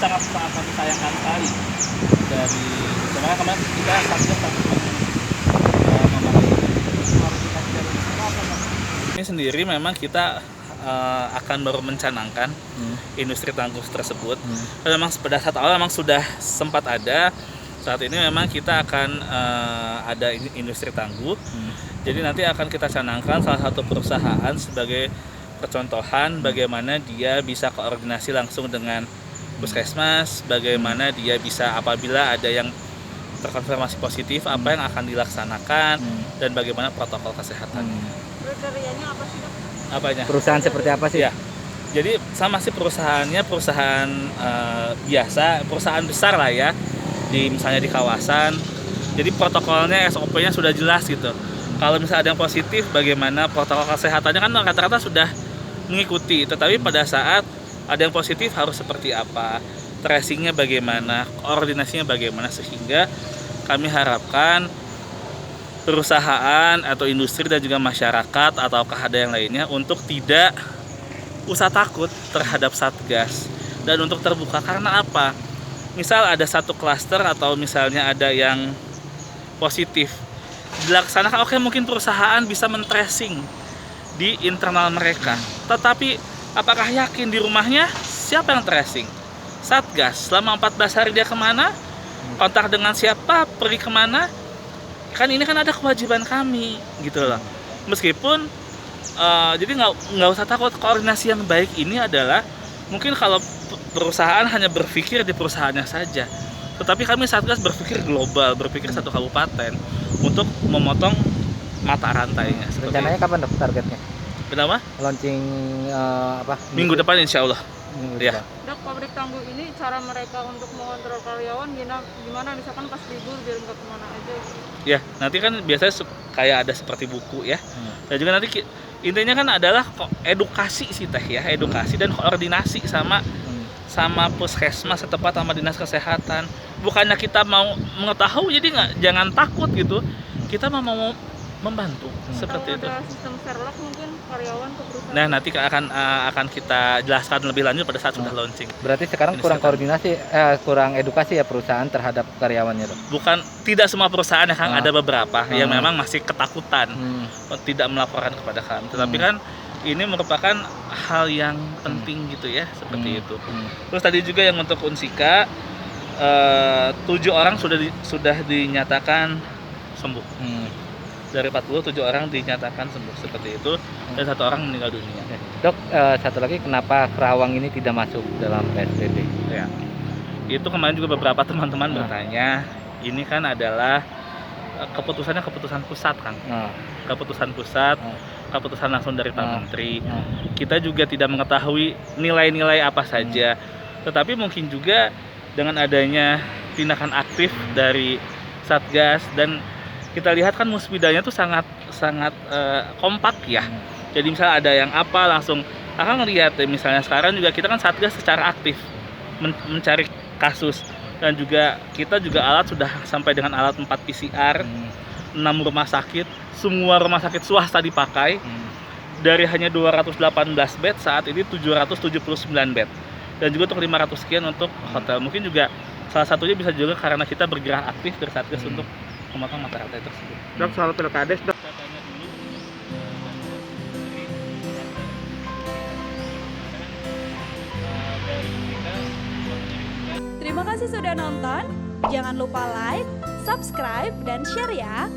sangat kami sayangkan sekali dari sebenarnya kemarin kita satgas ini sendiri memang kita akan baru mencanangkan industri tangguh tersebut. Dan memang pada saat awal memang sudah sempat ada. Saat ini memang kita akan ada industri tangguh. Jadi nanti akan kita canangkan salah satu perusahaan sebagai percontohan bagaimana dia bisa koordinasi langsung dengan puskesmas, bagaimana dia bisa apabila ada yang terkonfirmasi positif apa yang akan dilaksanakan dan bagaimana protokol kesehatannya. Kriterianya apa sih, Dok? Apanya? Perusahaan seperti apa sih? Ya. Jadi sama sih perusahaannya perusahaan biasa, perusahaan besar lah ya. Misalnya di kawasan. Jadi protokolnya SOP-nya sudah jelas gitu. Kalau misalnya ada yang positif, bagaimana protokol kesehatannya kan rata-rata sudah mengikuti. Tetapi pada saat ada yang positif harus seperti apa, tracingnya bagaimana, koordinasinya bagaimana, sehingga kami harapkan perusahaan atau industri dan juga masyarakat ataukah ada yang lainnya untuk tidak usah takut terhadap Satgas dan untuk terbuka. Karena apa? Misal ada satu klaster atau misalnya ada yang positif dilaksanakan, oke, mungkin perusahaan bisa men-tracing di internal mereka, tetapi apakah yakin di rumahnya siapa yang tracing? Satgas. Selama 14 hari dia kemana, kontak dengan siapa, pergi kemana, kan ini kan ada kewajiban kami gitu loh. Meskipun jadi nggak usah takut. Koordinasi yang baik ini adalah mungkin kalau perusahaan hanya berpikir di perusahaannya saja, tetapi kami Satgas berpikir global, berpikir satu kabupaten untuk memotong mata rantainya. Rencananya kapan, Dok, targetnya? Kenapa? Launching apa? Minggu depan insya Allah. Ya. Dok, pabrik tangguh ini cara mereka untuk mengontrol karyawan gimana? Misalkan pas libur biar nggak kemana aja. Ya, nanti kan biasanya kayak ada seperti buku ya. Dan juga nanti intinya kan adalah edukasi sih teh ya, edukasi dan koordinasi sama puskesmas setempat sama dinas kesehatan. Bukannya kita mau mengetahui, jadi jangan takut gitu. Kita mau membantu seperti itu. Kalau ada sistem Sherlock mungkin karyawan ke perusahaan. Nah, nanti akan kita jelaskan lebih lanjut pada saat sudah launching. Berarti sekarang kurang koordinasi, kurang edukasi ya perusahaan terhadap karyawannya, Dok? Bukan, tidak semua perusahaan ya Kang, ada beberapa yang memang masih ketakutan tidak melaporkan kepada kami. Tetapi kan ini merupakan hal yang penting gitu ya, seperti itu. Terus tadi juga yang untuk Unsika 7 orang sudah dinyatakan sembuh. Dari 47 orang dinyatakan sembuh seperti itu, dan 1 orang meninggal dunia. Dok, satu lagi, kenapa Kerawang ini tidak masuk dalam PSBB? Ya, itu kemarin juga beberapa teman-teman bertanya. Ini kan adalah keputusan pusat, Kang. Keputusan pusat, keputusan langsung dari Pak Menteri. Kita juga tidak mengetahui nilai-nilai apa saja. Tetapi mungkin juga dengan adanya tindakan aktif dari Satgas, dan kita lihat kan musbidanya tuh sangat kompak ya. Jadi misalnya ada yang apa langsung akan ngelihat ya, misalnya sekarang juga kita kan Satgas secara aktif mencari kasus, dan juga kita juga alat sudah sampai dengan alat 4 PCR, 6 rumah sakit, semua rumah sakit swasta dipakai. Dari hanya 218 bed saat ini 779 bed. Dan juga untuk 500 sekian untuk hotel. Mungkin juga salah satunya bisa juga karena kita bergerak aktif dari Satgas untuk memotong mata rantai tersebut. Dok, soal pilkades, Dok. Terima kasih sudah nonton. Jangan lupa like, subscribe, dan share ya.